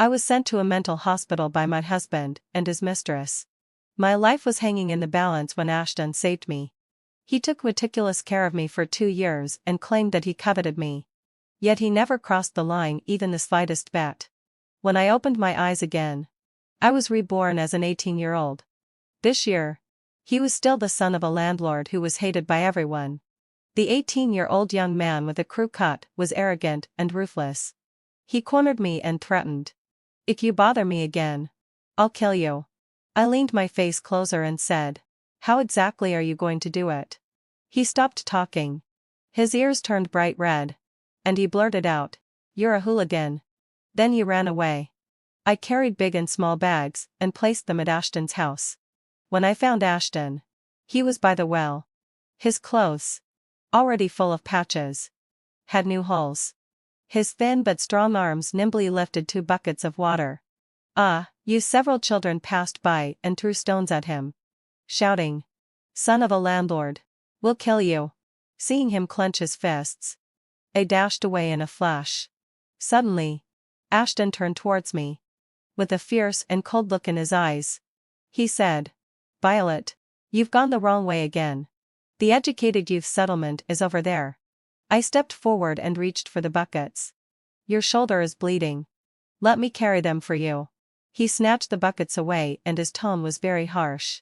I was sent to a mental hospital by my husband and his mistress. My life was hanging in the balance when Ashton saved me. He took meticulous care of me for 2 years and claimed that he coveted me. Yet he never crossed the line even the slightest bit. When I opened my eyes again, I was reborn as an 18-year-old. This year, he was still the son of a landlord who was hated by everyone. The 18-year-old young man with a crew cut was arrogant and ruthless. He cornered me and threatened, "If you bother me again, I'll kill you." I leaned my face closer and said, "How exactly are you going to do it?" He stopped talking. His ears turned bright red. And he blurted out, "You're a hooligan." Then he ran away. I carried big and small bags and placed them at Ashton's house. When I found Ashton, he was by the well. His clothes, already full of patches, had new holes. His thin but strong arms nimbly lifted 2 buckets of water. Several children passed by and threw stones at him, shouting, "Son of a landlord, we'll kill you." Seeing him clench his fists, I dashed away in a flash. Suddenly, Ashton turned towards me. With a fierce and cold look in his eyes, he said, "Violet, you've gone the wrong way again. The educated youth settlement is over there." I stepped forward and reached for the buckets. "Your shoulder is bleeding. Let me carry them for you." He snatched the buckets away and his tone was very harsh.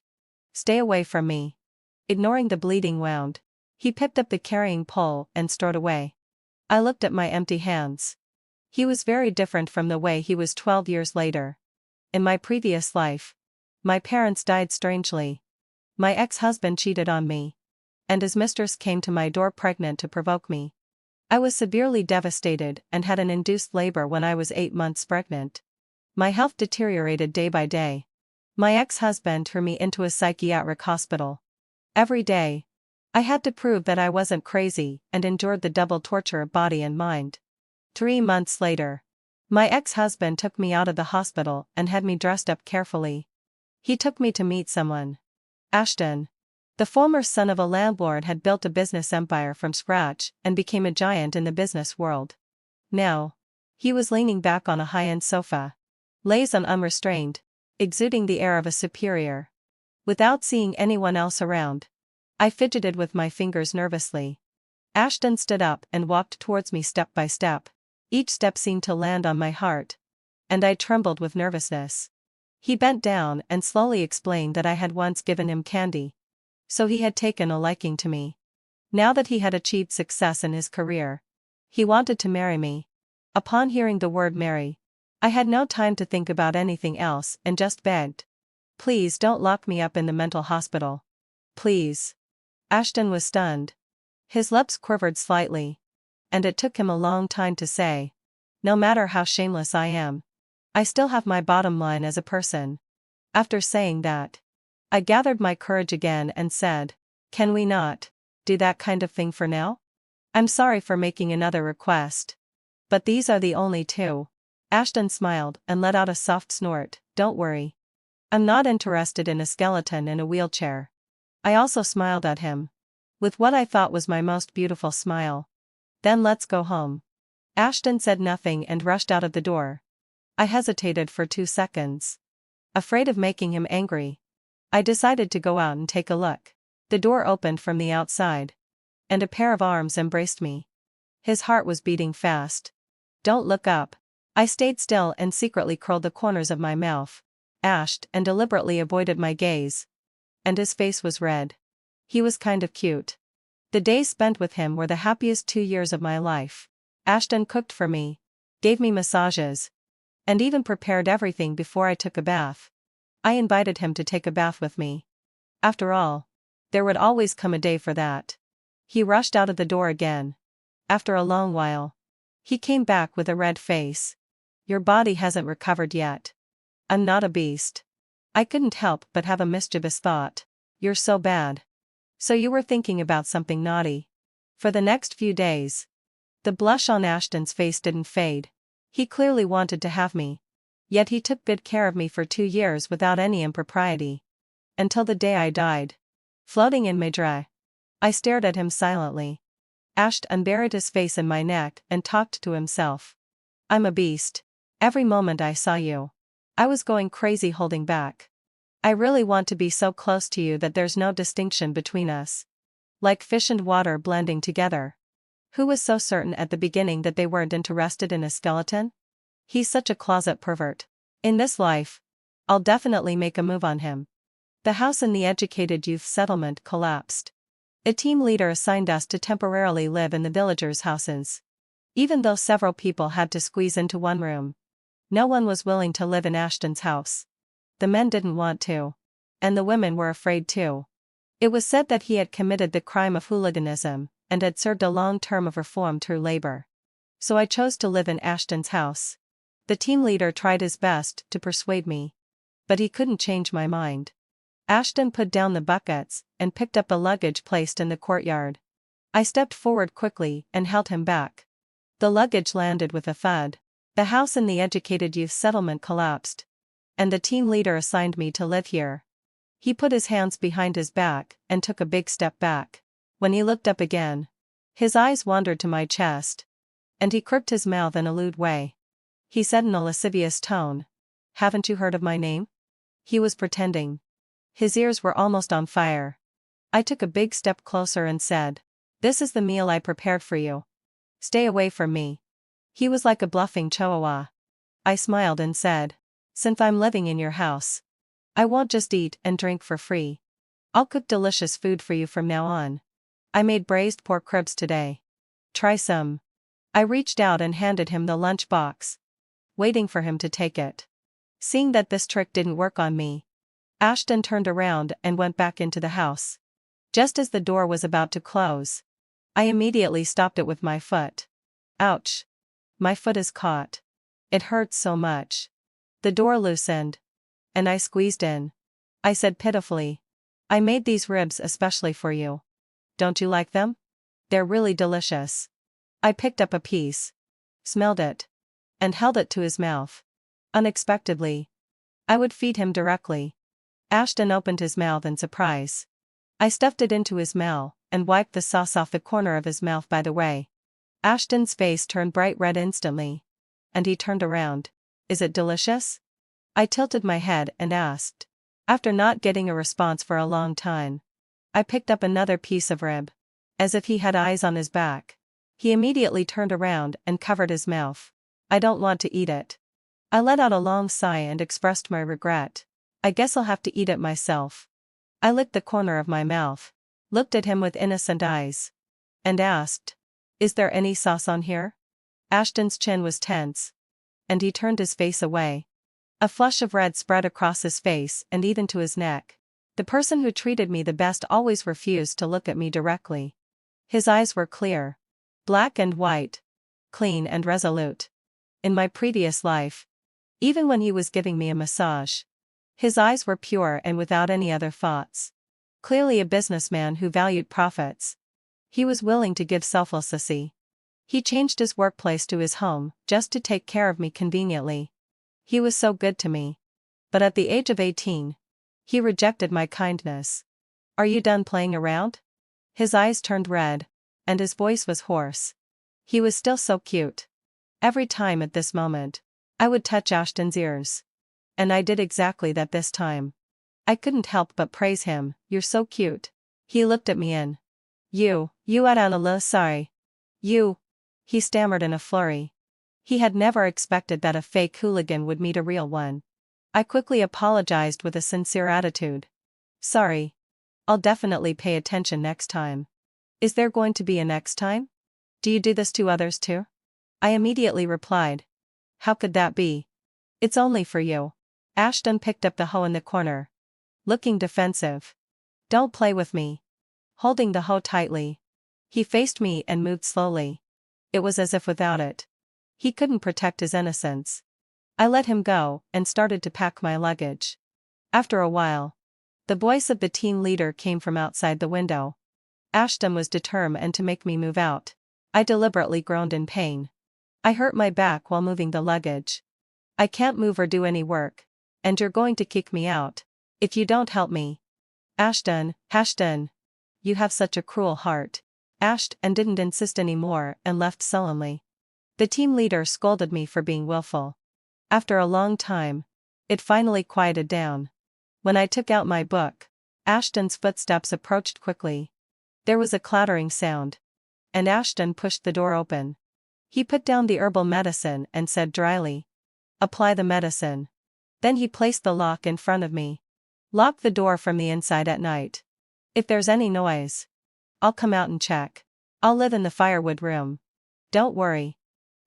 "Stay away from me." Ignoring the bleeding wound, he picked up the carrying pole and strode away. I looked at my empty hands. He was very different from the way he was 12 years later. In my previous life, my parents died strangely. My ex-husband cheated on me. And his mistress came to my door pregnant to provoke me. I was severely devastated and had an induced labor when I was 8 months pregnant. My health deteriorated day by day. My ex-husband threw me into a psychiatric hospital. Every day, I had to prove that I wasn't crazy and endured the double torture of body and mind. 3 months later, my ex-husband took me out of the hospital and had me dressed up carefully. He took me to meet someone. Ashton, the former son of a landlord, had built a business empire from scratch and became a giant in the business world. Now, he was leaning back on a high-end sofa, lazy and unrestrained, exuding the air of a superior. Without seeing anyone else around, I fidgeted with my fingers nervously. Ashton stood up and walked towards me step by step. Each step seemed to land on my heart, and I trembled with nervousness. He bent down and slowly explained that I had once given him candy. So he had taken a liking to me. Now that he had achieved success in his career, he wanted to marry me. Upon hearing the word marry, I had no time to think about anything else and just begged, "Please don't lock me up in the mental hospital. Please." Ashton was stunned. His lips quivered slightly. And it took him a long time to say, "No matter how shameless I am, I still have my bottom line as a person." After saying that, I gathered my courage again and said, "Can we not do that kind of thing for now? I'm sorry for making another request, but these are the only 2. Ashton smiled and let out a soft snort. "Don't worry. I'm not interested in a skeleton in a wheelchair." I also smiled at him, with what I thought was my most beautiful smile. "Then let's go home." Ashton said nothing and rushed out of the door. I hesitated for 2 seconds. Afraid of making him angry, I decided to go out and take a look. The door opened from the outside, and a pair of arms embraced me. His heart was beating fast. "Don't look up." I stayed still and secretly curled the corners of my mouth, ashed and deliberately avoided my gaze. And his face was red. He was kind of cute. The days spent with him were the happiest 2 years of my life. Ashton cooked for me, gave me massages, and even prepared everything before I took a bath. I invited him to take a bath with me. After all, there would always come a day for that. He rushed out of the door again. After a long while, he came back with a red face. "Your body hasn't recovered yet." "I'm not a beast." I couldn't help but have a mischievous thought. "You're so bad. So you were thinking about something naughty." For the next few days, the blush on Ashton's face didn't fade. He clearly wanted to have me. Yet he took good care of me for 2 years without any impropriety. Until the day I died. Floating in Madrid, I stared at him silently. Ashton buried his face in my neck and talked to himself. "I'm a beast. Every moment I saw you, I was going crazy holding back. I really want to be so close to you that there's no distinction between us. Like fish and water blending together. Who was so certain at the beginning that they weren't interested in a skeleton? He's such a closet pervert. In this life, I'll definitely make a move on him. The house in the educated youth settlement collapsed. A team leader assigned us to temporarily live in the villagers' houses. Even though several people had to squeeze into one room, no one was willing to live in Ashton's house. The men didn't want to. And the women were afraid too. It was said that he had committed the crime of hooliganism, and had served a long term of reform through labor. So I chose to live in Ashton's house. The team leader tried his best to persuade me. But he couldn't change my mind. Ashton put down the buckets, and picked up the luggage placed in the courtyard. I stepped forward quickly, and held him back. The luggage landed with a thud. The house in the educated youth settlement collapsed. And the team leader assigned me to live here. He put his hands behind his back, and took a big step back. When he looked up again, his eyes wandered to my chest. And he crooked his mouth in a lewd way. He said in a lascivious tone, "Haven't you heard of my name?" He was pretending. His ears were almost on fire. I took a big step closer and said, "This is the meal I prepared for you. Stay away from me." He was like a bluffing chihuahua. I smiled and said, "Since I'm living in your house, I won't just eat and drink for free. I'll cook delicious food for you from now on. I made braised pork ribs today. Try some." I reached out and handed him the lunch box, waiting for him to take it. Seeing that this trick didn't work on me, Ashton turned around and went back into the house. Just as the door was about to close, I immediately stopped it with my foot. Ouch! My foot is caught. It hurts so much. The door loosened, and I squeezed in. I said pitifully, "I made these ribs especially for you. Don't you like them? They're really delicious." I picked up a piece, smelled it, and held it to his mouth. Unexpectedly, I would feed him directly. Ashton opened his mouth in surprise. I stuffed it into his mouth, and wiped the sauce off the corner of his mouth by the way. Ashton's face turned bright red instantly. And he turned around. "Is it delicious?" I tilted my head and asked. After not getting a response for a long time, I picked up another piece of rib. As if he had eyes on his back, he immediately turned around and covered his mouth. "I don't want to eat it." I let out a long sigh and expressed my regret. "I guess I'll have to eat it myself." I licked the corner of my mouth, looked at him with innocent eyes, and asked, "Is there any sauce on here?" Ashton's chin was tense, and he turned his face away. A flush of red spread across his face and even to his neck. The person who treated me the best always refused to look at me directly. His eyes were clear, black and white, clean and resolute. In my previous life, even when he was giving me a massage, his eyes were pure and without any other thoughts. Clearly a businessman who valued profits. He was willing to give selflessly. He changed his workplace to his home just to take care of me conveniently. He was so good to me. But at the age of 18, he rejected my kindness. "Are you done playing around?" His eyes turned red, and his voice was hoarse. He was still so cute. Every time at this moment, I would touch Ashton's ears. And I did exactly that this time. I couldn't help but praise him. "You're so cute." He looked at me in. You are sorry. He stammered in a flurry. He had never expected that a fake hooligan would meet a real one. I quickly apologized with a sincere attitude. "Sorry. I'll definitely pay attention next time." "Is there going to be a next time? Do you do this to others too?" I immediately replied. "How could that be? It's only for you." Ashton picked up the hoe in the corner, looking defensive. "Don't play with me." Holding the hoe tightly, he faced me and moved slowly. It was as if without it, he couldn't protect his innocence. I let him go and started to pack my luggage. After a while, the voice of the team leader came from outside the window. Ashton was determined to make me move out. I deliberately groaned in pain. "I hurt my back while moving the luggage. I can't move or do any work, and you're going to kick me out if you don't help me." Ashton, you have such a cruel heart." Ashton didn't insist anymore and left sullenly. The team leader scolded me for being willful. After a long time, it finally quieted down. When I took out my book, Ashton's footsteps approached quickly. There was a clattering sound, and Ashton pushed the door open. He put down the herbal medicine and said dryly, "Apply the medicine." Then he placed the lock in front of me. "Lock the door from the inside at night. If there's any noise, I'll come out and check. I'll live in the firewood room. Don't worry.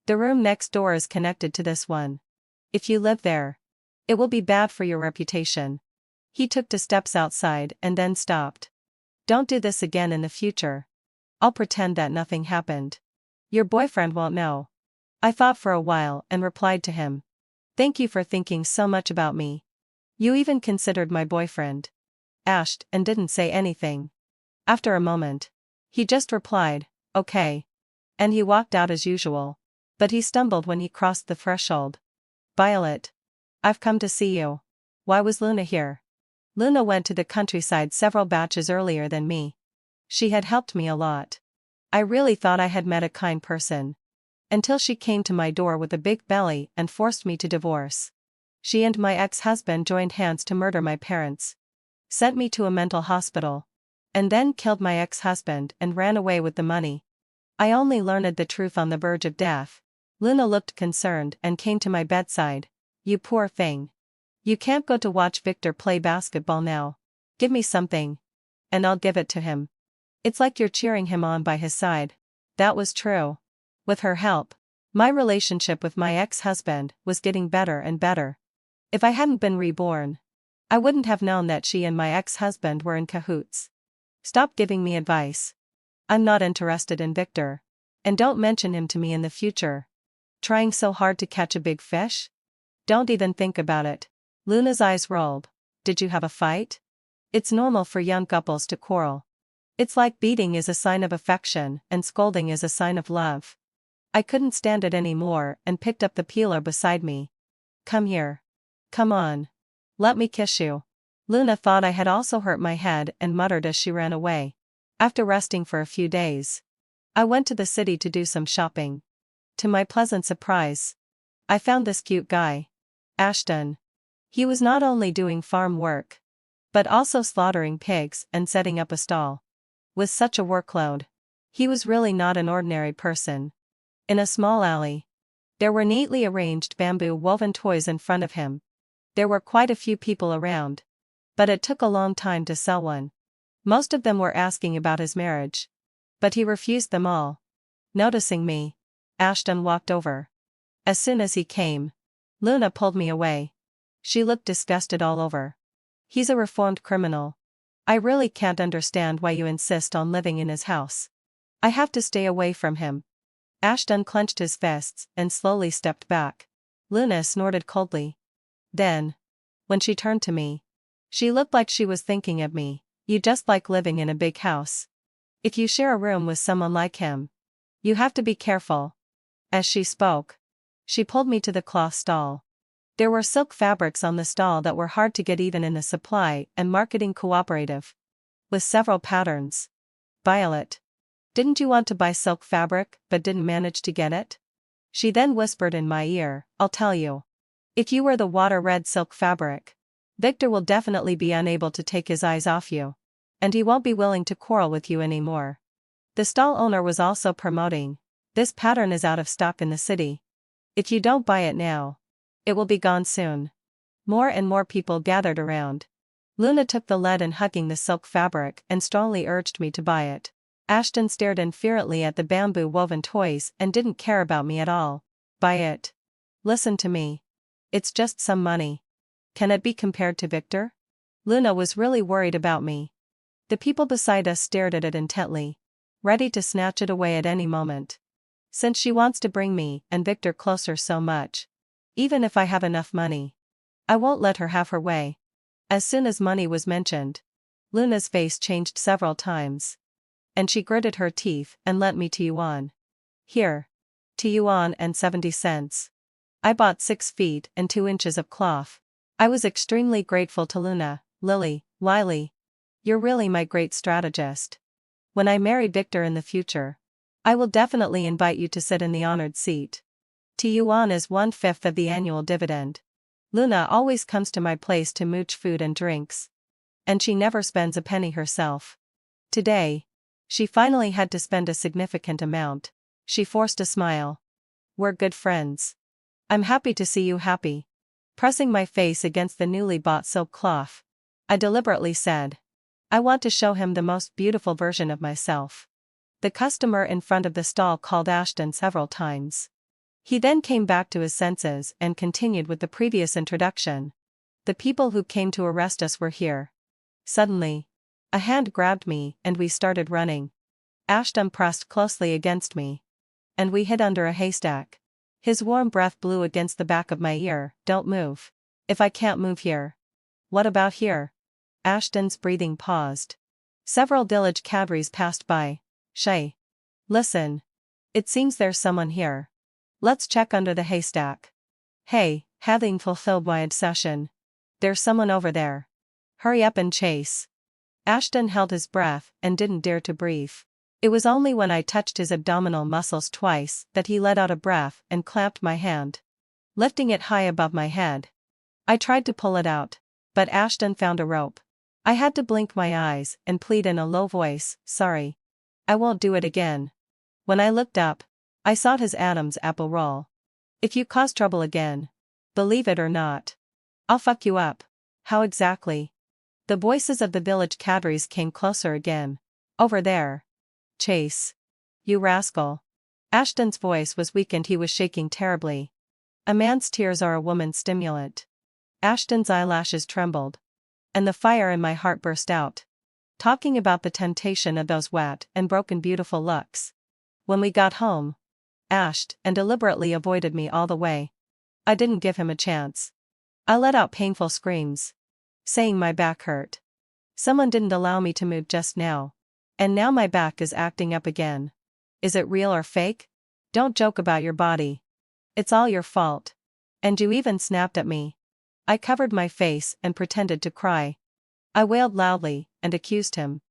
The room next door is connected to this one. If you live there, it will be bad for your reputation." He took 2 steps outside and then stopped. "Don't do this again in the future. I'll pretend that nothing happened. Your boyfriend won't know." I thought for a while and replied to him, "Thank you for thinking so much about me. You even considered my boyfriend." Ashton and didn't say anything. After a moment, he just replied, "Okay." And he walked out as usual. But he stumbled when he crossed the threshold. "Violet. I've come to see you." Why was Luna here? Luna went to the countryside several batches earlier than me. She had helped me a lot. I really thought I had met a kind person. Until she came to my door with a big belly and forced me to divorce. She and my ex-husband joined hands to murder my parents. Sent me to a mental hospital. And then killed my ex-husband and ran away with the money. I only learned the truth on the verge of death. Luna looked concerned and came to my bedside. "You poor thing. You can't go to watch Victor play basketball now. Give me something. And I'll give it to him. It's like you're cheering him on by his side." That was true. With her help, my relationship with my ex-husband was getting better and better. If I hadn't been reborn, I wouldn't have known that she and my ex-husband were in cahoots. "Stop giving me advice. I'm not interested in Victor. And don't mention him to me in the future. Trying so hard to catch a big fish? Don't even think about it." Luna's eyes rolled. "Did you have a fight?" It's normal for young couples to quarrel. It's like beating is a sign of affection and scolding is a sign of love. I couldn't stand it anymore and picked up the peeler beside me. "Come here. Come on. Let me kiss you." Luna thought I had also hurt my head and muttered as she ran away. After resting for a few days, I went to the city to do some shopping. To my pleasant surprise, I found this cute guy, Ashton. He was not only doing farm work, but also slaughtering pigs and setting up a stall. With such a workload, he was really not an ordinary person. In a small alley, there were neatly arranged bamboo woven toys in front of him. There were quite a few people around, but it took a long time to sell one. Most of them were asking about his marriage, but he refused them all. Noticing me, Ashton walked over. As soon as he came, Luna pulled me away. She looked disgusted all over. "He's a reformed criminal. I really can't understand why you insist on living in his house. I have to stay away from him." Ashton clenched his fists and slowly stepped back. Luna snorted coldly. Then, when she turned to me, she looked like she was thinking of me. "You just like living in a big house. If you share a room with someone like him, you have to be careful." As she spoke, she pulled me to the cloth stall. There were silk fabrics on the stall that were hard to get even in the supply and marketing cooperative, with several patterns. "Violet, didn't you want to buy silk fabric but didn't manage to get it?" She then whispered in my ear, "I'll tell you. If you wear the water-red silk fabric, Victor will definitely be unable to take his eyes off you. And he won't be willing to quarrel with you anymore." The stall owner was also promoting, "This pattern is out of stock in the city. If you don't buy it now, it will be gone soon." More and more people gathered around. Luna took the lead in hugging the silk fabric and strongly urged me to buy it. Ashton stared infuriately at the bamboo woven toys and didn't care about me at all. "Buy it. Listen to me. It's just some money. Can it be compared to Victor?" Luna was really worried about me. The people beside us stared at it intently, ready to snatch it away at any moment. Since she wants to bring me and Victor closer so much, even if I have enough money, I won't let her have her way. As soon as money was mentioned, Luna's face changed several times. And she gritted her teeth and lent me $2. "Here. $2.70. I bought 6 feet and 2 inches of cloth. I was extremely grateful to Luna. "Lily, Wiley, you're really my great strategist. When I marry Victor in the future, I will definitely invite you to sit in the honored seat. yuan is 1/5 of the annual dividend. Luna always comes to my place to mooch food and drinks. And she never spends a penny herself. Today, she finally had to spend a significant amount. She forced a smile. We're good friends. I'm happy to see you happy. Pressing my face against the newly bought silk cloth, I deliberately said, I want to show him the most beautiful version of myself. The customer in front of the stall called Ashton several times. He then came back to his senses and continued with the previous introduction. The people who came to arrest us were here. Suddenly, a hand grabbed me and we started running. Ashton pressed closely against me. And we hid under a haystack. His warm breath blew against the back of my ear. Don't move. If I can't move here. What about here? Ashton's breathing paused. Several village cadres passed by. Shay. Listen. It seems there's someone here. Let's check under the haystack. Hey, having fulfilled my obsession. There's someone over there. Hurry up and chase. Ashton held his breath and didn't dare to breathe. It was only when I touched his abdominal muscles twice that he let out a breath and clamped my hand, lifting it high above my head. I tried to pull it out, but Ashton found a rope. I had to blink my eyes and plead in a low voice, sorry. I won't do it again. When I looked up, I saw his Adam's apple roll. If you cause trouble again, believe it or not, I'll fuck you up. How exactly? The voices of the village cadres came closer again. Over there. Chase. You rascal. Ashton's voice was weak and he was shaking terribly. A man's tears are a woman's stimulant. Ashton's eyelashes trembled. And the fire in my heart burst out. Talking about the temptation of those wet and broken beautiful looks. When we got home, Ashton deliberately avoided me all the way. I didn't give him a chance. I let out painful screams, saying my back hurt. Someone didn't allow me to move just now. And now my back is acting up again. Is it real or fake? Don't joke about your body. It's all your fault. And you even snapped at me. I covered my face and pretended to cry. I wailed loudly and accused him.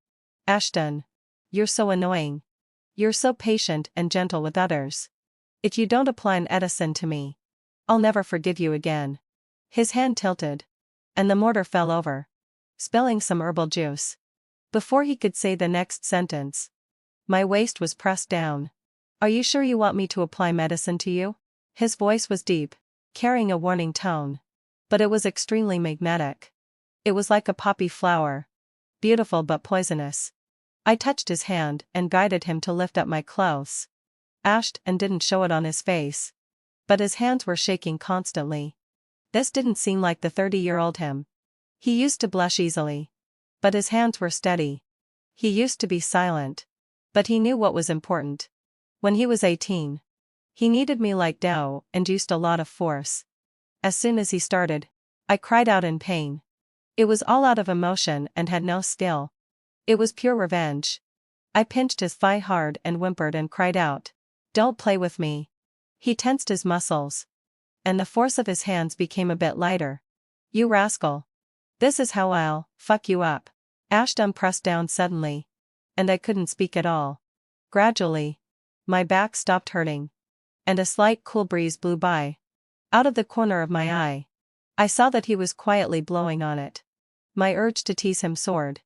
Ashton. You're so annoying. You're so patient and gentle with others. If you don't apply an Edison to me, I'll never forgive you again. His hand tilted. And the mortar fell over, spilling some herbal juice. Before he could say the next sentence, my waist was pressed down. Are you sure you want me to apply medicine to you? His voice was deep, carrying a warning tone. But it was extremely magnetic. It was like a poppy flower. Beautiful but poisonous. I touched his hand and guided him to lift up my clothes. Ashton didn't show it on his face. But his hands were shaking constantly. This didn't seem like the 30-year-old him. He used to blush easily. But his hands were steady. He used to be silent. But he knew what was important. When he was 18, he needed me like dough and used a lot of force. As soon as he started, I cried out in pain. It was all out of emotion and had no skill. It was pure revenge. I pinched his thigh hard and whimpered and cried out, "Don't play with me." He tensed his muscles. And the force of his hands became a bit lighter. You rascal. This is how I'll fuck you up. Ashton pressed down suddenly. And I couldn't speak at all. Gradually, my back stopped hurting. And a slight cool breeze blew by. Out of the corner of my eye, I saw that he was quietly blowing on it. My urge to tease him soared.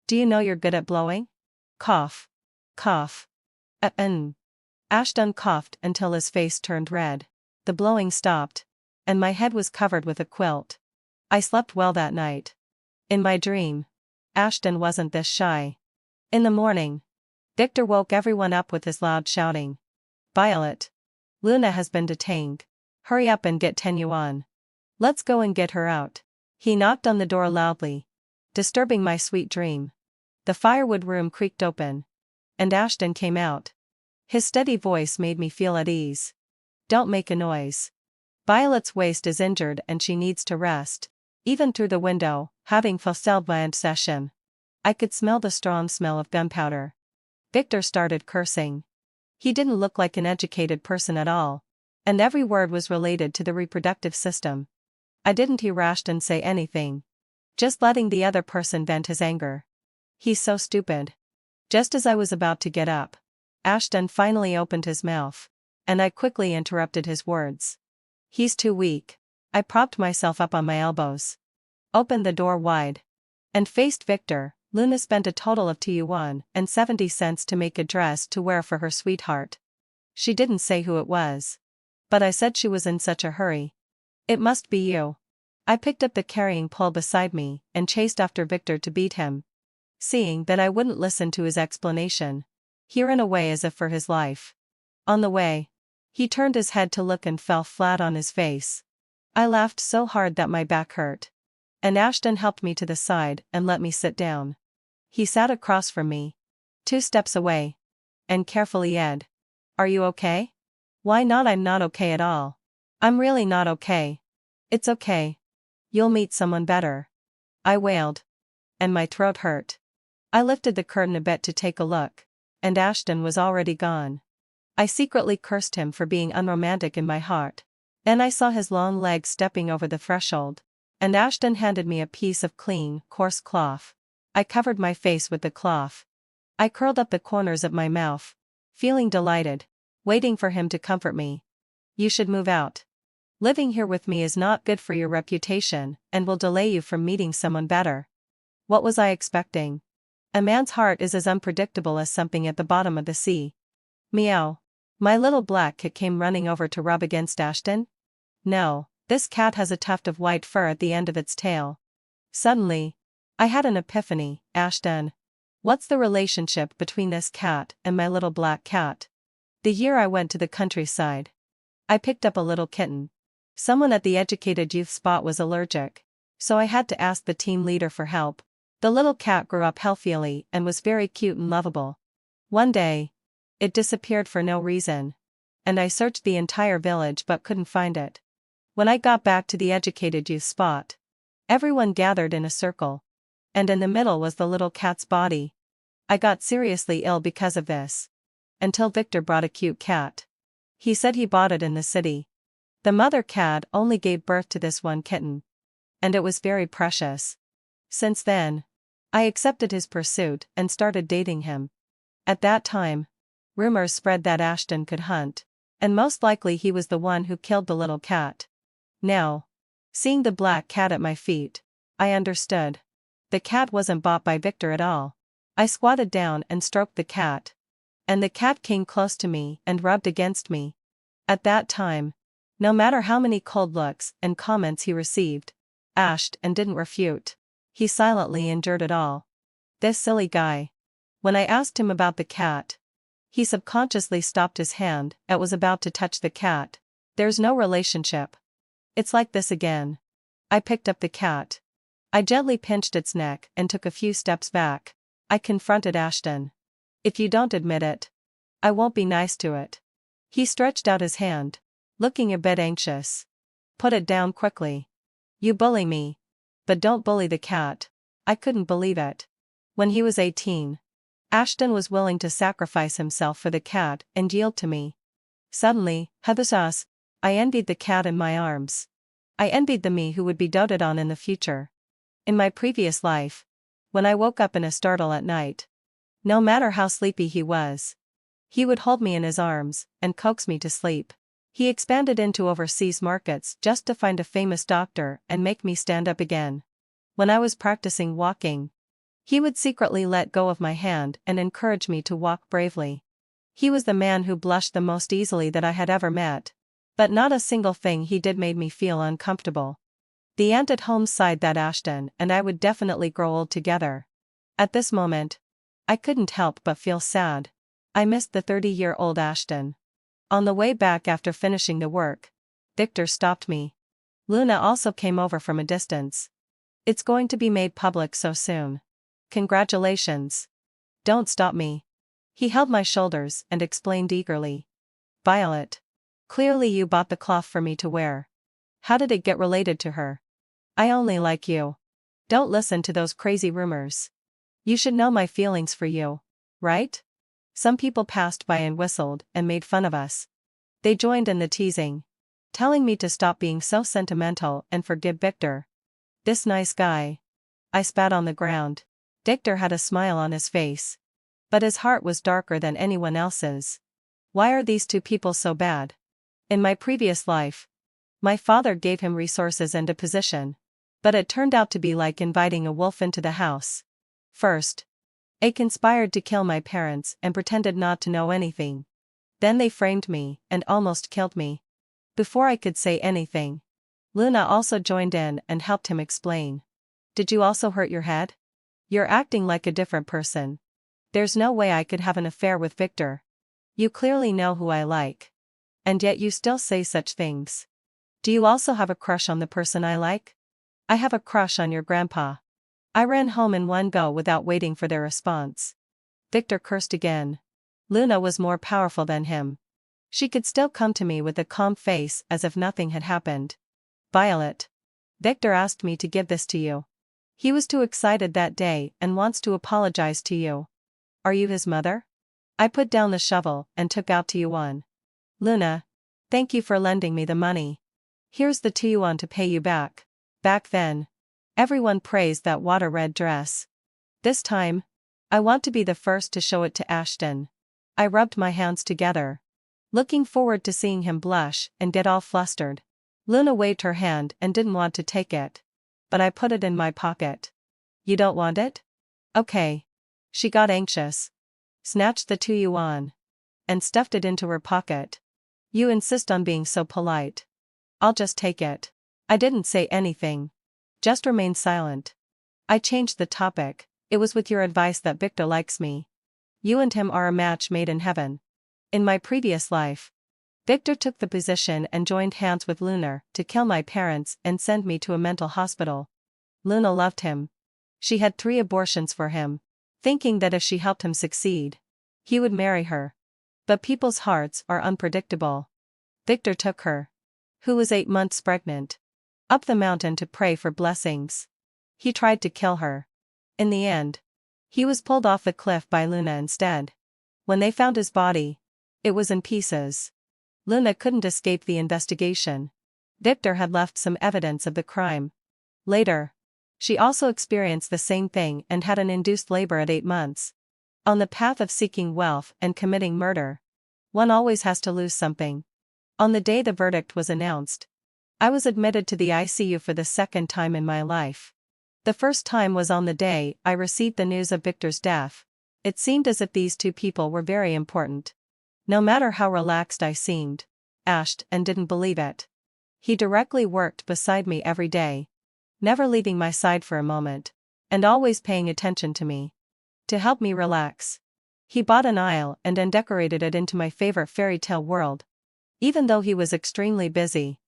Do you know you're good at blowing? Cough. Cough. Ashton coughed until his face turned red. The blowing stopped. And my head was covered with a quilt. I slept well that night. In my dream, Ashton wasn't this shy. In the morning, Victor woke everyone up with his loud shouting. Violet. Luna has been detained. Hurry up and get 10 yuan. Let's go and get her out. He knocked on the door loudly, disturbing my sweet dream. The firewood room creaked open. And Ashton came out. His steady voice made me feel at ease. Don't make a noise. Violet's waist is injured and she needs to rest. Even through the window, having fulfilled my obsession, I could smell the strong smell of gunpowder. Victor started cursing. He didn't look like an educated person at all. And every word was related to the reproductive system. I didn't hear Ashton say anything. Just letting the other person vent his anger. He's so stupid. Just as I was about to get up, Ashton finally opened his mouth. and I quickly interrupted his words. He's too weak. I propped myself up on my elbows, opened the door wide, and faced Victor. Luna spent a total of $2.70 to make a dress to wear for her sweetheart. She didn't say who it was, but I said she was in such a hurry. It must be you. I picked up the carrying pole beside me and chased after Victor to beat him. Seeing that I wouldn't listen to his explanation, he ran away as if for his life. On the way, he turned his head to look and fell flat on his face. I laughed so hard that my back hurt, and Ashton helped me to the side and let me sit down. He sat across from me, 2 steps away, and carefully said, "Are you okay?" "Why not? I'm not okay at all. I'm really not okay." "It's okay. You'll meet someone better," I wailed, and my throat hurt. I lifted the curtain a bit to take a look, and Ashton was already gone. I secretly cursed him for being unromantic in my heart. Then I saw his long legs stepping over the threshold, and Ashton handed me a piece of clean, coarse cloth. I covered my face with the cloth. I curled up the corners of my mouth, feeling delighted, waiting for him to comfort me. "You should move out. Living here with me is not good for your reputation and will delay you from meeting someone better." What was I expecting? A man's heart is as unpredictable as something at the bottom of the sea. Meow. My little black cat came running over to rub against Ashton. No, this cat has a tuft of white fur at the end of its tail. Suddenly, I had an epiphany. Ashton. What's the relationship between this cat and my little black cat? The year I went to the countryside, I picked up a little kitten. Someone at the educated youth spot was allergic, so I had to ask the team leader for help. The little cat grew up healthily and was very cute and lovable. One day, it disappeared for no reason, and I searched the entire village but couldn't find it. When I got back to the educated youth spot, everyone gathered in a circle, and in the middle was the little cat's body. I got seriously ill because of this. Until Victor brought a cute cat. He said he bought it in the city. The mother cat only gave birth to this one kitten, and it was very precious. Since then, I accepted his pursuit and started dating him. At that time, rumors spread that Ashton could hunt, and most likely he was the one who killed the little cat. Now, seeing the black cat at my feet, I understood. The cat wasn't bought by Victor at all. I squatted down and stroked the cat, and the cat came close to me and rubbed against me. At that time, no matter how many cold looks and comments he received, Ashton didn't refute. He silently endured it all. This silly guy. When I asked him about the cat, he subconsciously stopped his hand and was about to touch the cat. There's no relationship. It's like this again. I picked up the cat. I gently pinched its neck and took a few steps back. I confronted Ashton. "If you don't admit it, I won't be nice to it." He stretched out his hand, looking a bit anxious. "Put it down quickly. You bully me, but don't bully the cat." I couldn't believe it. When he was 18, Ashton was willing to sacrifice himself for the cat and yield to me. Suddenly, Heathers, I envied the cat in my arms. I envied the me who would be doted on in the future. In my previous life, when I woke up in a startle at night, no matter how sleepy he was, he would hold me in his arms and coax me to sleep. He expanded into overseas markets just to find a famous doctor and make me stand up again. When I was practicing walking, he would secretly let go of my hand and encourage me to walk bravely. He was the man who blushed the most easily that I had ever met, but not a single thing he did made me feel uncomfortable. The aunt at home sighed that Ashton and I would definitely grow old together. At this moment, I couldn't help but feel sad. I missed the 30-year-old Ashton. On the way back after finishing the work, Victor stopped me. Luna also came over from a distance. "It's going to be made public so soon. Congratulations." "Don't stop me." He held my shoulders and explained eagerly. "Violet. Clearly you bought the cloth for me to wear. How did it get related to her? I only like you. Don't listen to those crazy rumors. You should know my feelings for you, right?" Some people passed by and whistled and made fun of us. They joined in the teasing, telling me to stop being so sentimental and forgive Victor. This nice guy. I spat on the ground. Victor had a smile on his face, but his heart was darker than anyone else's. Why are these two people so bad? In my previous life, my father gave him resources and a position. But it turned out to be like inviting a wolf into the house. First, they conspired to kill my parents and pretended not to know anything. Then they framed me and almost killed me. Before I could say anything, Luna also joined in and helped him explain. Did you also hurt your head? You're acting like a different person. There's no way I could have an affair with Victor. You clearly know who I like. And yet you still say such things. Do you also have a crush on the person I like? I have a crush on your grandpa. I ran home in one go without waiting for their response. Victor cursed again. Luna was more powerful than him. She could still come to me with a calm face as if nothing had happened. Violet. Victor asked me to give this to you. He was too excited that day and wants to apologize to you. Are you his mother? I put down the shovel and took out $2. Luna. Thank you for lending me the money. Here's the $2 to pay you back. Back then, everyone praised that water-red dress. This time, I want to be the first to show it to Ashton. I rubbed my hands together, looking forward to seeing him blush and get all flustered. Luna waved her hand and didn't want to take it. But I put it in my pocket. You don't want it? Okay. She got anxious, snatched the $2, and stuffed it into her pocket. You insist on being so polite. I'll just take it. I didn't say anything. Just remained silent. I changed the topic. It was with your advice that Victor likes me. You and him are a match made in heaven. In my previous life, Victor took the position and joined hands with Luna to kill my parents and send me to a mental hospital. Luna loved him. She had 3 abortions for him, thinking that if she helped him succeed, he would marry her. But people's hearts are unpredictable. Victor took her, who was 8 months pregnant, up the mountain to pray for blessings. He tried to kill her. In the end, he was pulled off the cliff by Luna instead. When they found his body, it was in pieces. Luna couldn't escape the investigation. Victor had left some evidence of the crime. Later, she also experienced the same thing and had an induced labor at 8 months. On the path of seeking wealth and committing murder, one always has to lose something. On the day the verdict was announced, I was admitted to the ICU for the second time in my life. The first time was on the day I received the news of Victor's death. It seemed as if these two people were very important. No matter how relaxed I seemed, Ashton didn't believe it. He directly worked beside me every day, never leaving my side for a moment, and always paying attention to me. To help me relax, he bought an aisle and then decorated it into my favorite fairy tale world. Even though he was extremely busy,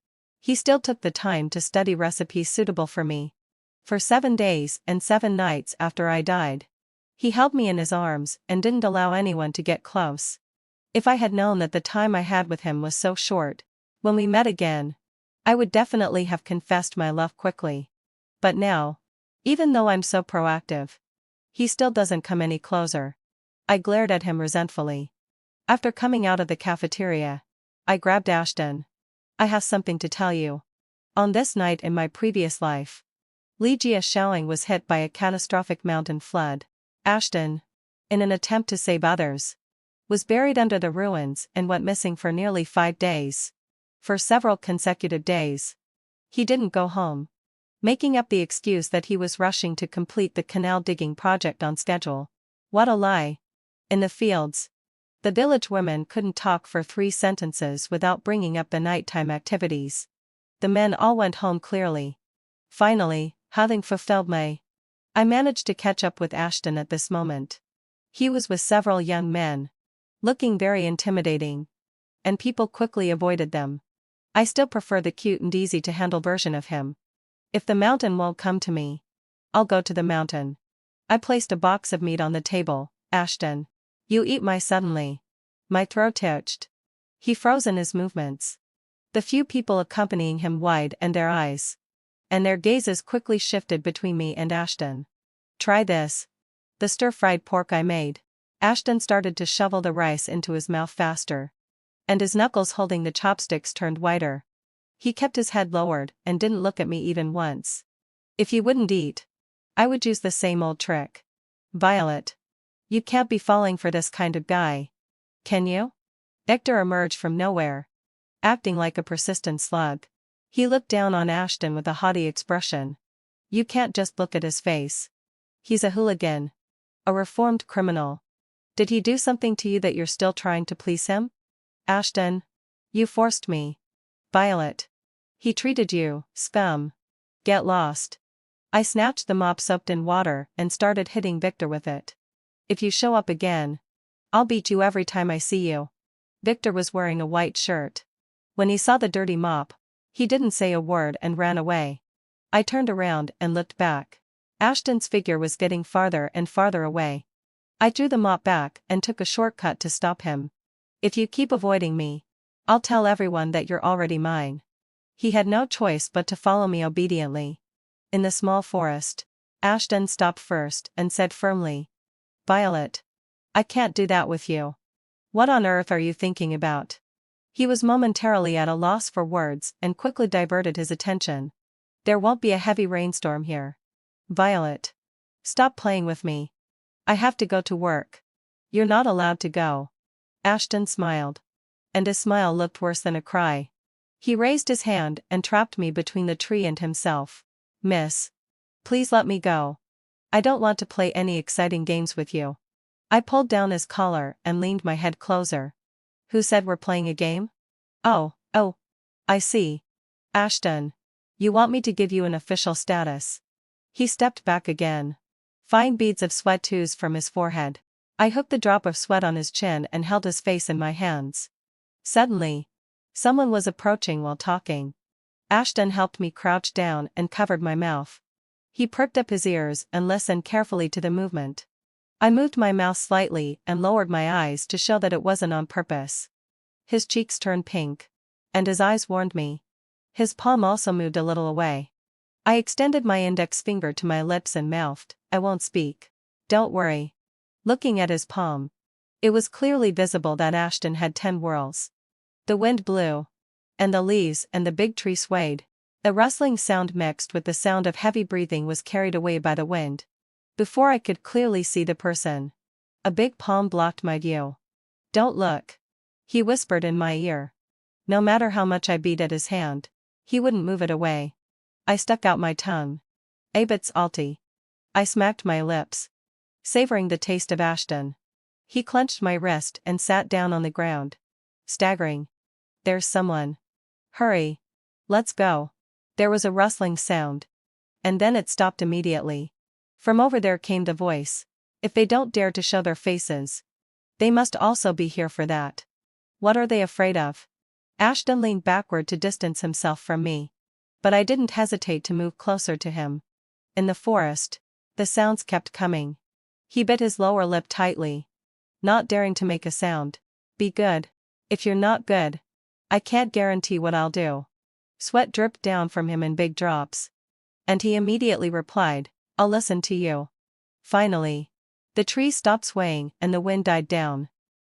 he still took the time to study recipes suitable for me. For 7 days and 7 nights after I died, he held me in his arms and didn't allow anyone to get close. If I had known that the time I had with him was so short, when we met again, I would definitely have confessed my love quickly. But now, even though I'm so proactive, he still doesn't come any closer. I glared at him resentfully. After coming out of the cafeteria, I grabbed Ashton. I have something to tell you. On this night in my previous life, Legia Showing was hit by a catastrophic mountain flood. Ashton, in an attempt to save others, was buried under the ruins and went missing for nearly 5 days. For several consecutive days, he didn't go home, making up the excuse that he was rushing to complete the canal digging project on schedule. What a lie. In the fields, the village women couldn't talk for 3 sentences without bringing up the nighttime activities. The men all went home clearly. Finally, having fulfilled I managed to catch up with Ashton at this moment. He was with several young men, looking very intimidating, and people quickly avoided them. I still prefer the cute and easy to handle version of him. If the mountain won't come to me, I'll go to the mountain. I placed a box of meat on the table. Ashton, you eat my suddenly. My throat itched. He froze in his movements. The few people accompanying him widened their eyes, and their gazes quickly shifted between me and Ashton. Try this. The stir-fried pork I made. Ashton started to shovel the rice into his mouth faster, and his knuckles holding the chopsticks turned whiter. He kept his head lowered and didn't look at me even once. If you wouldn't eat, I would use the same old trick. Violet. You can't be falling for this kind of guy. Can you? Victor emerged from nowhere, acting like a persistent slug. He looked down on Ashton with a haughty expression. You can't just look at his face. He's a hooligan. A reformed criminal. Did he do something to you that you're still trying to please him? Ashton. You forced me. Violet. He treated you, scum. Get lost. I snatched the mop soaked in water and started hitting Victor with it. If you show up again, I'll beat you every time I see you. Victor was wearing a white shirt. When he saw the dirty mop, he didn't say a word and ran away. I turned around and looked back. Ashton's figure was getting farther and farther away. I drew the mop back and took a shortcut to stop him. If you keep avoiding me, I'll tell everyone that you're already mine. He had no choice but to follow me obediently. In the small forest, Ashton stopped first and said firmly, Violet. I can't do that with you. What on earth are you thinking about? He was momentarily at a loss for words and quickly diverted his attention. There won't be a heavy rainstorm here. Violet. Stop playing with me. I have to go to work. You're not allowed to go. Ashton smiled. And his smile looked worse than a cry. He raised his hand and trapped me between the tree and himself. Miss. Please let me go. I don't want to play any exciting games with you. I pulled down his collar and leaned my head closer. Who said we're playing a game? Oh, I see. Ashton. You want me to give you an official status. He stepped back again. Fine beads of sweat oozed from his forehead. I hooked the drop of sweat on his chin and held his face in my hands. Suddenly, someone was approaching while talking. Ashton helped me crouch down and covered my mouth. He perked up his ears and listened carefully to the movement. I moved my mouth slightly and lowered my eyes to show that it wasn't on purpose. His cheeks turned pink. And his eyes warned me. His palm also moved a little away. I extended my index finger to my lips and mouthed, I won't speak. Don't worry. Looking at his palm, it was clearly visible that Ashton had 10 whorls. The wind blew. And the leaves and the big tree swayed. A rustling sound mixed with the sound of heavy breathing was carried away by the wind. Before I could clearly see the person, a big palm blocked my view. Don't look. He whispered in my ear. No matter how much I beat at his hand, he wouldn't move it away. I stuck out my tongue. Abits alti. I smacked my lips, savoring the taste of Ashton. He clenched my wrist and sat down on the ground, staggering. There's someone. Hurry. Let's go. There was a rustling sound. And then it stopped immediately. From over there came the voice. If they don't dare to show their faces, they must also be here for that. What are they afraid of? Ashton leaned backward to distance himself from me. But I didn't hesitate to move closer to him. In the forest, the sounds kept coming. He bit his lower lip tightly, not daring to make a sound. Be good. If you're not good, I can't guarantee what I'll do. Sweat dripped down from him in big drops. And he immediately replied, I'll listen to you. Finally, the trees stopped swaying and the wind died down.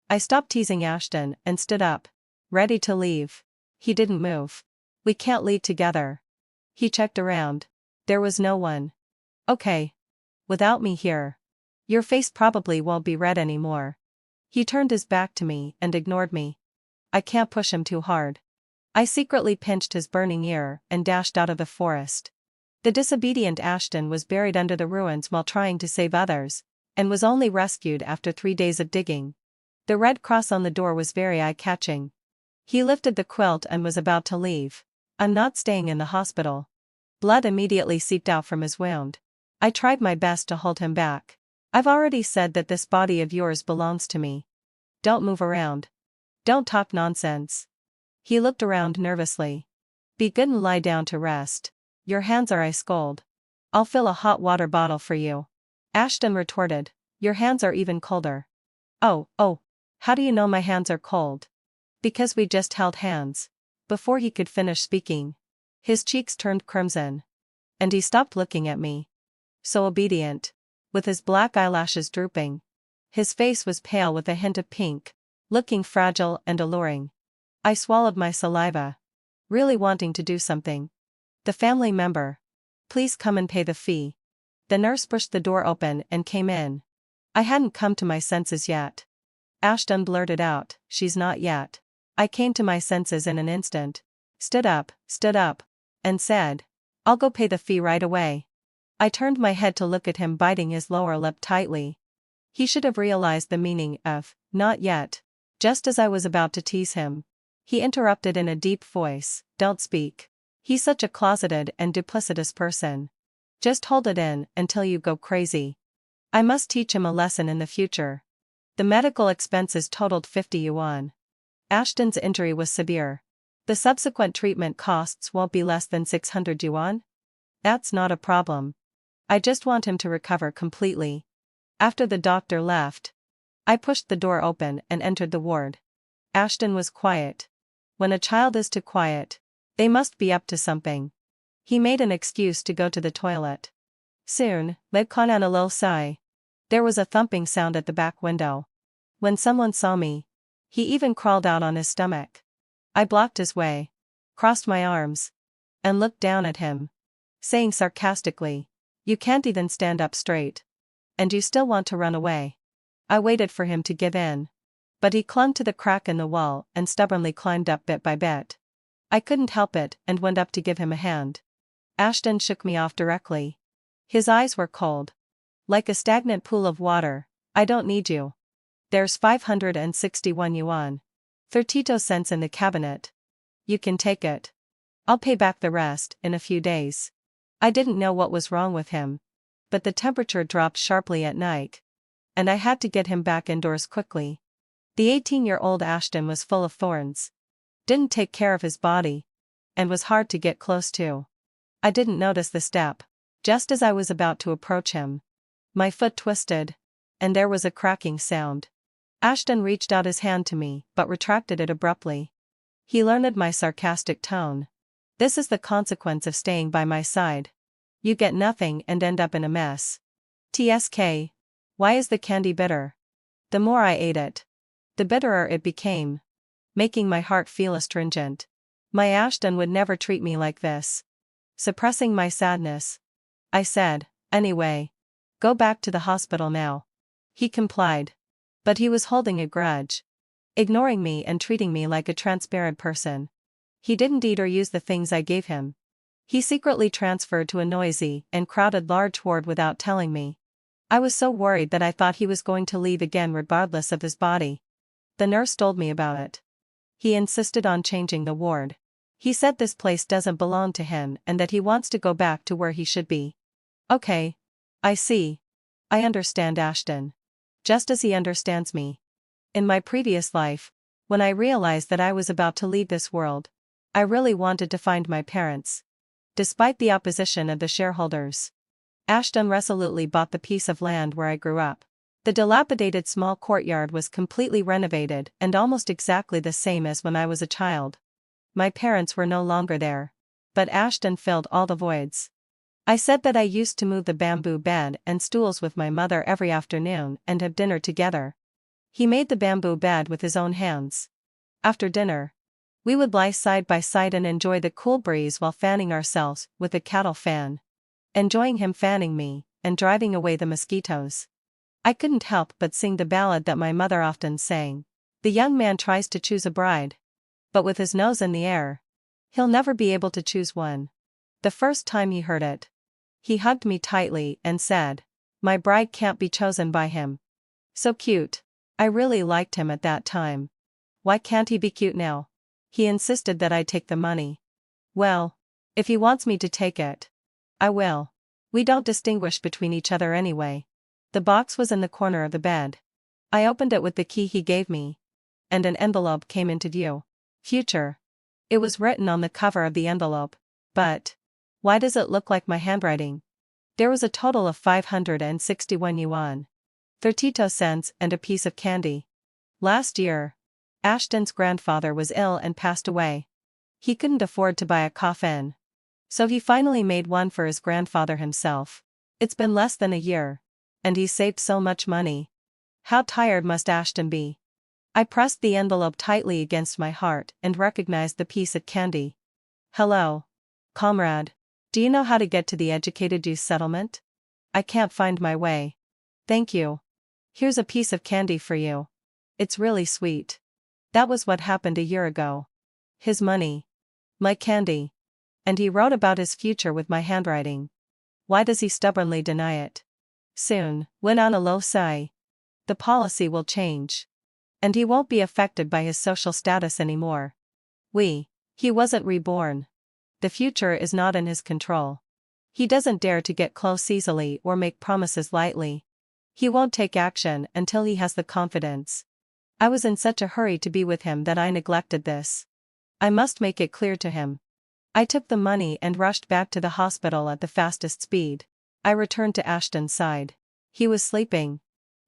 I stopped teasing Ashton and stood up, ready to leave. He didn't move. We can't leave together. He checked around. There was no one. Okay. Without me here, your face probably won't be red anymore. He turned his back to me and ignored me. I can't push him too hard. I secretly pinched his burning ear and dashed out of the forest. The disobedient Ashton was buried under the ruins while trying to save others, and was only rescued after 3 days of digging. The red cross on the door was very eye-catching. He lifted the quilt and was about to leave. I'm not staying in the hospital. Blood immediately seeped out from his wound. I tried my best to hold him back. I've already said that this body of yours belongs to me. Don't move around. Don't talk nonsense. He looked around nervously. Be good and lie down to rest. Your hands are ice cold. I'll fill a hot water bottle for you. Ashton retorted. Your hands are even colder. Oh, how do you know my hands are cold? Because we just held hands. Before he could finish speaking, his cheeks turned crimson. And he stopped looking at me. So obedient. With his black eyelashes drooping. His face was pale with a hint of pink, looking fragile and alluring. I swallowed my saliva, really wanting to do something. The family member. Please come and pay the fee. The nurse pushed the door open and came in. I hadn't come to my senses yet. Ashton blurted out, "She's not yet." I came to my senses in an instant. Stood up, and said, "I'll go pay the fee right away." I turned my head to look at him biting his lower lip tightly. He should have realized the meaning of, "not yet." Just as I was about to tease him, he interrupted in a deep voice, "Don't speak. He's such a closeted and duplicitous person. Just hold it in until you go crazy. I must teach him a lesson in the future." The medical expenses totaled 50 yuan. Ashton's injury was severe. The subsequent treatment costs won't be less than 600 yuan? That's not a problem. I just want him to recover completely. After the doctor left, I pushed the door open and entered the ward. Ashton was quiet. When a child is too quiet, they must be up to something. He made an excuse to go to the toilet. Soon, let con out a low sigh. There was a thumping sound at the back window. When someone saw me, he even crawled out on his stomach. I blocked his way, crossed my arms, and looked down at him, saying sarcastically, "You can't even stand up straight. And you still want to run away." I waited for him to give in. But he clung to the crack in the wall and stubbornly climbed up bit by bit. I couldn't help it and went up to give him a hand. Ashton shook me off directly. His eyes were cold. Like a stagnant pool of water. "I don't need you. There's 561 yuan. 32 cents in the cabinet. You can take it. I'll pay back the rest in a few days." I didn't know what was wrong with him. But the temperature dropped sharply at night. And I had to get him back indoors quickly. The 18-year-old Ashton was full of thorns. Didn't take care of his body. And was hard to get close to. I didn't notice the step. Just as I was about to approach him, my foot twisted, and there was a cracking sound. Ashton reached out his hand to me but retracted it abruptly. He learned my sarcastic tone. "This is the consequence of staying by my side. You get nothing and end up in a mess. TSK. Why is the candy bitter?" The more I ate it, the bitterer it became, making my heart feel astringent. My Ashton would never treat me like this. Suppressing my sadness, I said, "Anyway, go back to the hospital now." He complied. But he was holding a grudge, ignoring me and treating me like a transparent person. He didn't eat or use the things I gave him. He secretly transferred to a noisy and crowded large ward without telling me. I was so worried that I thought he was going to leave again regardless of his body. The nurse told me about it. He insisted on changing the ward. He said this place doesn't belong to him and that he wants to go back to where he should be. Okay. I see. I understand Ashton. Just as he understands me. In my previous life, when I realized that I was about to leave this world, I really wanted to find my parents. Despite the opposition of the shareholders, Ashton resolutely bought the piece of land where I grew up. The dilapidated small courtyard was completely renovated and almost exactly the same as when I was a child. My parents were no longer there. But Ashton filled all the voids. I said that I used to move the bamboo bed and stools with my mother every afternoon and have dinner together. He made the bamboo bed with his own hands. After dinner, we would lie side by side and enjoy the cool breeze while fanning ourselves with a cattle fan. Enjoying him fanning me and driving away the mosquitoes. I couldn't help but sing the ballad that my mother often sang. The young man tries to choose a bride. But with his nose in the air, he'll never be able to choose one. The first time he heard it, he hugged me tightly and said, "My bride can't be chosen by him." So cute. I really liked him at that time. Why can't he be cute now? He insisted that I take the money. Well, if he wants me to take it, I will. We don't distinguish between each other anyway. The box was in the corner of the bed. I opened it with the key he gave me. And an envelope came into view. Future. It was written on the cover of the envelope. But why does it look like my handwriting? There was a total of 561 yuan. 32 cents and a piece of candy. Last year, Ashton's grandfather was ill and passed away. He couldn't afford to buy a coffin. So he finally made one for his grandfather himself. It's been less than a year. And he saved so much money. How tired must Ashton be? I pressed the envelope tightly against my heart and recognized the piece of candy. Hello, comrade. Do you know how to get to the educated youth settlement? I can't find my way. Thank you. Here's a piece of candy for you. It's really sweet. That was what happened a year ago. His money. My candy. And he wrote about his future with my handwriting. Why does he stubbornly deny it? Soon, went on a low sigh. The policy will change. And he won't be affected by his social status anymore. He wasn't reborn. The future is not in his control. He doesn't dare to get close easily or make promises lightly. He won't take action until he has the confidence. I was in such a hurry to be with him that I neglected this. I must make it clear to him. I took the money and rushed back to the hospital at the fastest speed. I returned to Ashton's side. He was sleeping.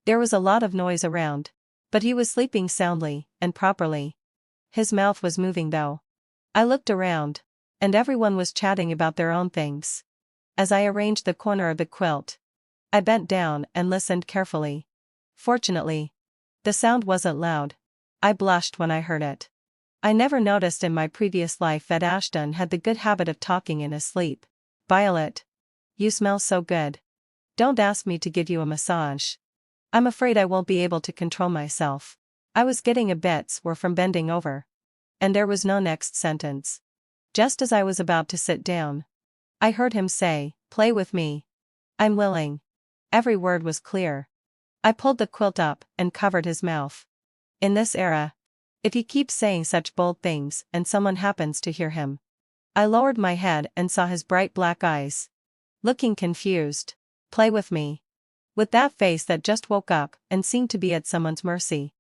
There was a lot of noise around. But he was sleeping soundly and properly. His mouth was moving though. I looked around. And everyone was chatting about their own things. As I arranged the corner of the quilt, I bent down and listened carefully. Fortunately, the sound wasn't loud. I blushed when I heard it. I never noticed in my previous life that Ashton had the good habit of talking in his sleep. Violet. You smell so good. Don't ask me to give you a massage. I'm afraid I won't be able to control myself. I was getting a bit sore from bending over. And there was no next sentence. Just as I was about to sit down, I heard him say, "Play with me. I'm willing." Every word was clear. I pulled the quilt up and covered his mouth. In this era, if he keeps saying such bold things and someone happens to hear him. I lowered my head and saw his bright black eyes. Looking confused. Play with me. With that face that just woke up and seemed to be at someone's mercy.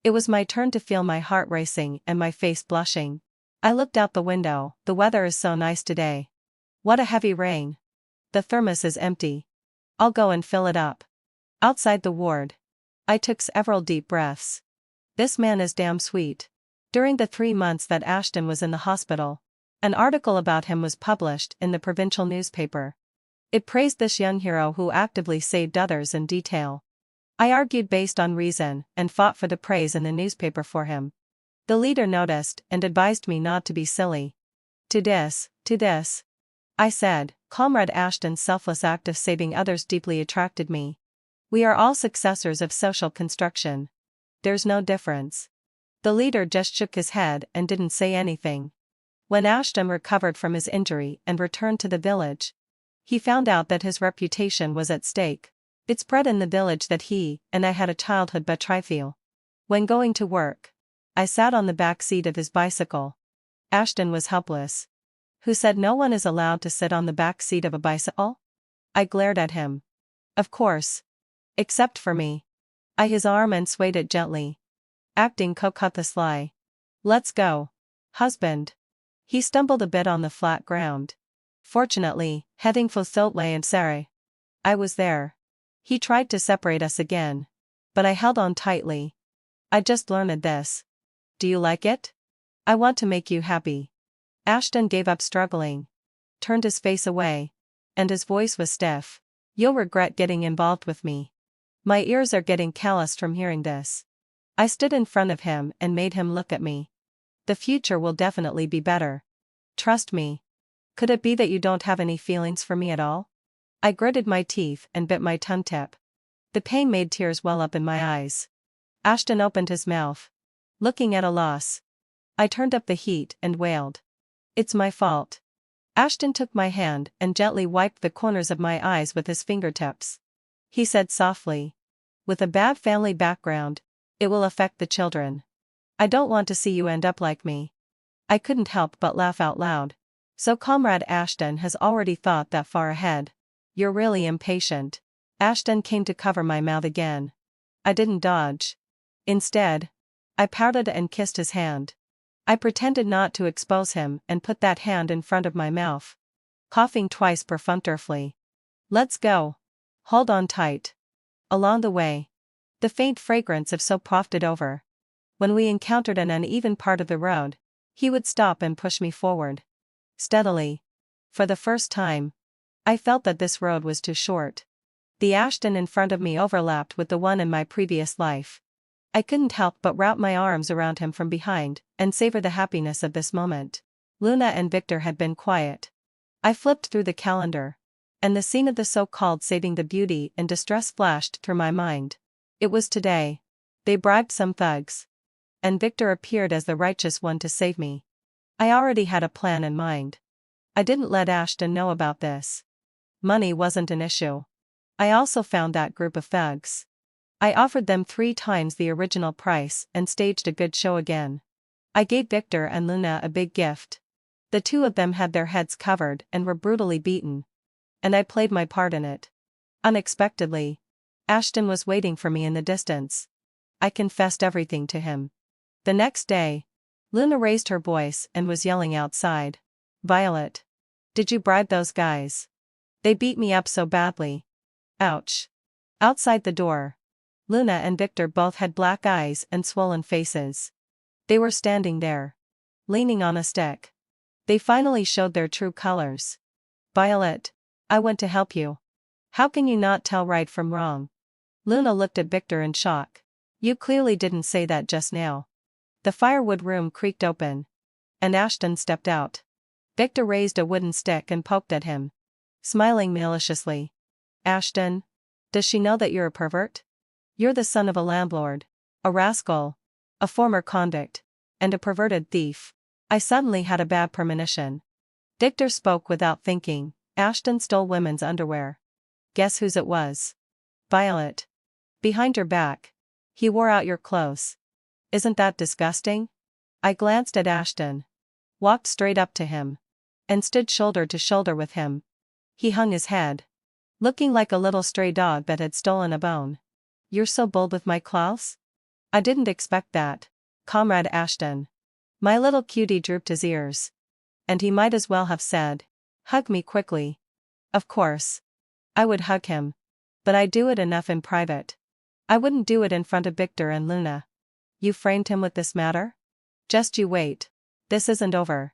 It was my turn to feel my heart racing and my face blushing. I looked out the window. The weather is so nice today. What a heavy rain. The thermos is empty. I'll go and fill it up. Outside the ward, I took several deep breaths. This man is damn sweet. During the 3 months that Ashton was in the hospital, an article about him was published in the provincial newspaper. It praised this young hero who actively saved others in detail. I argued based on reason and fought for the praise in the newspaper for him. The leader noticed and advised me not to be silly. To this, I said, Comrade Ashton's selfless act of saving others deeply attracted me. We are all successors of social construction. There's no difference. The leader just shook his head and didn't say anything. When Ashton recovered from his injury and returned to the village, he found out that his reputation was at stake. It spread in the village that he and I had a childhood betrothal. When going to work, I sat on the back seat of his bicycle. Ashton was helpless. Who said no one is allowed to sit on the back seat of a bicycle? I glared at him. Of course. Except for me. I his arm and swayed it gently. Acting coquettously. Let's go. Husband. He stumbled a bit on the flat ground. Fortunately, heading for Thotway and Sarah. I was there. He tried to separate us again. But I held on tightly. I just learned this. Do you like it? I want to make you happy. Ashton gave up struggling. Turned his face away. And his voice was stiff. You'll regret getting involved with me. My ears are getting calloused from hearing this. I stood in front of him and made him look at me. The future will definitely be better. Trust me. Could it be that you don't have any feelings for me at all? I gritted my teeth and bit my tongue tip. The pain made tears well up in my eyes. Ashton opened his mouth. Looking at a loss. I turned up the heat and wailed. It's my fault. Ashton took my hand and gently wiped the corners of my eyes with his fingertips. He said softly. With a bad family background, it will affect the children. I don't want to see you end up like me. I couldn't help but laugh out loud. So Comrade Ashton has already thought that far ahead. You're really impatient. Ashton came to cover my mouth again. I didn't dodge. Instead, I pouted and kissed his hand. I pretended not to expose him and put that hand in front of my mouth. Coughing twice perfunctorily. Let's go. Hold on tight. Along the way, the faint fragrance of soap wafted over. When we encountered an uneven part of the road, he would stop and push me forward. Steadily. For the first time, I felt that this road was too short. The Ashton in front of me overlapped with the one in my previous life. I couldn't help but wrap my arms around him from behind and savor the happiness of this moment. Luna and Victor had been quiet. I flipped through the calendar, and the scene of the so-called saving the beauty in distress flashed through my mind. It was today. They bribed some thugs. And Victor appeared as the righteous one to save me. I already had a plan in mind. I didn't let Ashton know about this. Money wasn't an issue. I also found that group of thugs. I offered them 3 times the original price and staged a good show again. I gave Victor and Luna a big gift. The 2 of them had their heads covered and were brutally beaten. And I played my part in it. Unexpectedly, Ashton was waiting for me in the distance. I confessed everything to him. The next day, Luna raised her voice and was yelling outside. "Violet! Did you bribe those guys? They beat me up so badly. Ouch." Outside the door, Luna and Victor both had black eyes and swollen faces. They were standing there, leaning on a stick. They finally showed their true colors. "Violet, I want to help you. How can you not tell right from wrong?" Luna looked at Victor in shock. "You clearly didn't say that just now." The firewood room creaked open. And Ashton stepped out. Victor raised a wooden stick and poked at him, smiling maliciously. "Ashton, does she know that you're a pervert? You're the son of a landlord, a rascal, a former convict, and a perverted thief." I suddenly had a bad premonition. Victor spoke without thinking. "Ashton stole women's underwear. Guess whose it was? Violet. Behind your back. He wore out your clothes. Isn't that disgusting?" I glanced at Ashton, walked straight up to him, and stood shoulder to shoulder with him. He hung his head, looking like a little stray dog that had stolen a bone. "You're so bold with my clothes? I didn't expect that, Comrade Ashton." My little cutie drooped his ears. And he might as well have said, "Hug me quickly." Of course, I would hug him. But I do it enough in private. I wouldn't do it in front of Victor and Luna. "You framed him with this matter? Just you wait. This isn't over."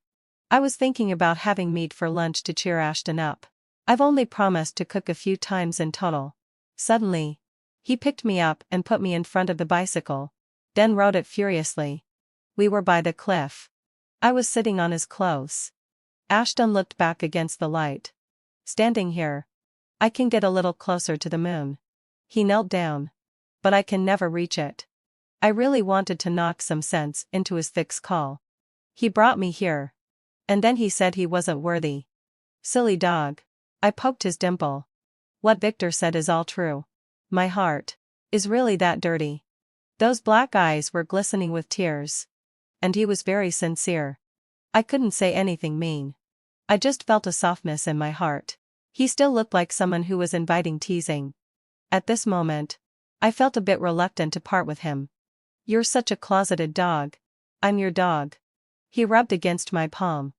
I was thinking about having meat for lunch to cheer Ashton up. I've only promised to cook a few times in total. Suddenly, he picked me up and put me in front of the bicycle, then rode it furiously. We were by the cliff. I was sitting on his clothes. Ashton looked back against the light. "Standing here, I can get a little closer to the moon." He knelt down. "But I can never reach it." I really wanted to knock some sense into his thick skull. "He brought me here. And then he said he wasn't worthy." Silly dog. I poked his dimple. "What Victor said is all true. My heart is really that dirty." Those black eyes were glistening with tears. And he was very sincere. I couldn't say anything mean. I just felt a softness in my heart. He still looked like someone who was inviting teasing. At this moment, I felt a bit reluctant to part with him. "You're such a closeted dog. I'm your dog." He rubbed against my palm.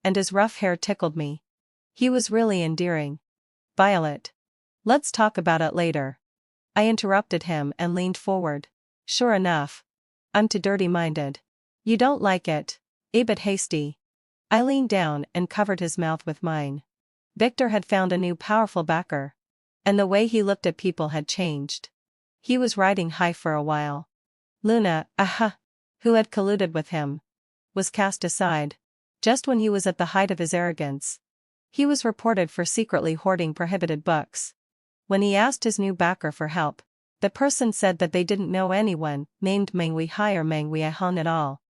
And his rough hair tickled me. He was really endearing. "Violet. Let's talk about it later." I interrupted him and leaned forward. "Sure enough. I'm too dirty-minded." "You don't like it, a bit hasty." I leaned down and covered his mouth with mine. Victor had found a new powerful backer. And the way he looked at people had changed. He was riding high for a while. Luna, who had colluded with him, was cast aside. Just when he was at the height of his arrogance. He was reported for secretly hoarding prohibited books. When he asked his new backer for help, the person said that they didn't know anyone named Mengwei Hai or Mengwei Han at all.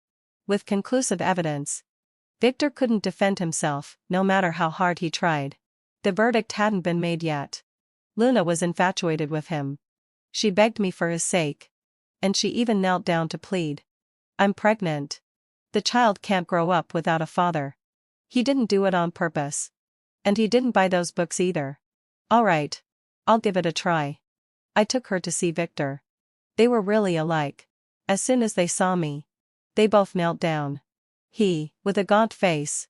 With conclusive evidence, Victor couldn't defend himself, no matter how hard he tried. The verdict hadn't been made yet. Luna was infatuated with him. She begged me for his sake. And she even knelt down to plead. "I'm pregnant. The child can't grow up without a father." He didn't do it on purpose. And he didn't buy those books either. "All right. I'll give it a try." I took her to see Victor. They were really alike. As soon as they saw me, they both knelt down. He, with a gaunt face,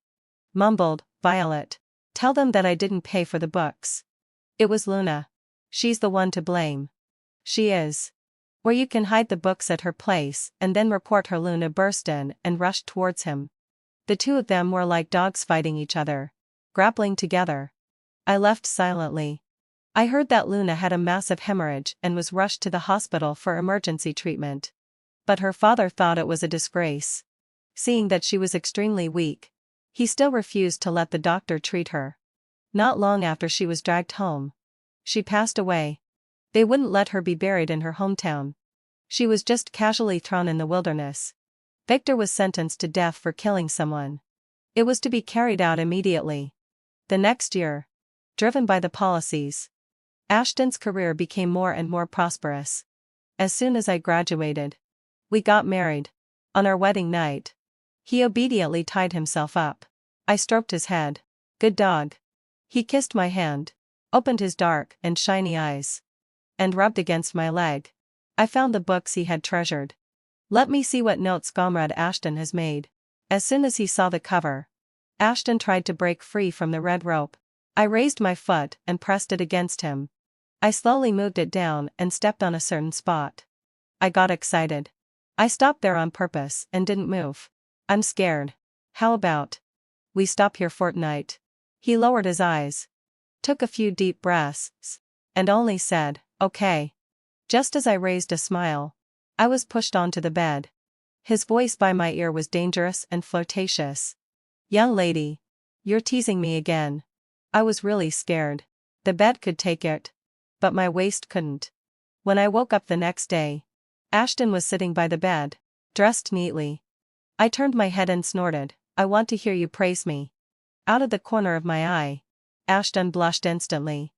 mumbled, "Violet. Tell them that I didn't pay for the books." It was Luna. She's the one to blame. She is. Or you can hide the books at her place and then report her. Luna burst in and rushed towards him. The 2 of them were like dogs fighting each other, grappling together. I left silently. I heard that Luna had a massive hemorrhage and was rushed to the hospital for emergency treatment. But her father thought it was a disgrace. Seeing that she was extremely weak, he still refused to let the doctor treat her. Not long after she was dragged home. She passed away. They wouldn't let her be buried in her hometown. She was just casually thrown in the wilderness. Victor was sentenced to death for killing someone. It was to be carried out immediately. The next year, driven by the policies, Ashton's career became more and more prosperous. As soon as I graduated, we got married. On our wedding night, he obediently tied himself up. I stroked his head. Good dog. He kissed my hand, opened his dark and shiny eyes, and rubbed against my leg. I found the books he had treasured. Let me see what notes Comrade Ashton has made. As soon as he saw the cover, Ashton tried to break free from the red rope. I raised my foot and pressed it against him. I slowly moved it down and stepped on a certain spot. I got excited. I stopped there on purpose and didn't move. I'm scared. How about we stop here fortnight? He lowered his eyes, took a few deep breaths, and only said, okay. Just as I raised a smile, I was pushed onto the bed. His voice by my ear was dangerous and flirtatious. Young lady, you're teasing me again. I was really scared. The bed could take it, but my waist couldn't. When I woke up the next day, Ashton was sitting by the bed, dressed neatly. I turned my head and snorted, I want to hear you praise me. Out of the corner of my eye, Ashton blushed instantly.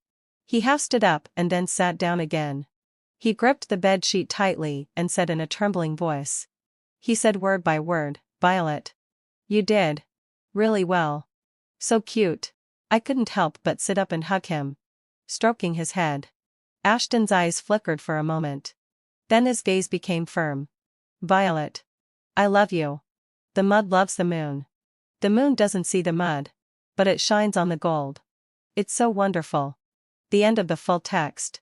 He half stood up and then sat down again. He gripped the bed sheet tightly and said in a trembling voice. He said word by word, Violet. You did really well. So cute. I couldn't help but sit up and hug him, stroking his head. Ashton's eyes flickered for a moment. Then his gaze became firm. Violet. I love you. The mud loves the moon. The moon doesn't see the mud, but it shines on the gold. It's so wonderful. The end of the full text.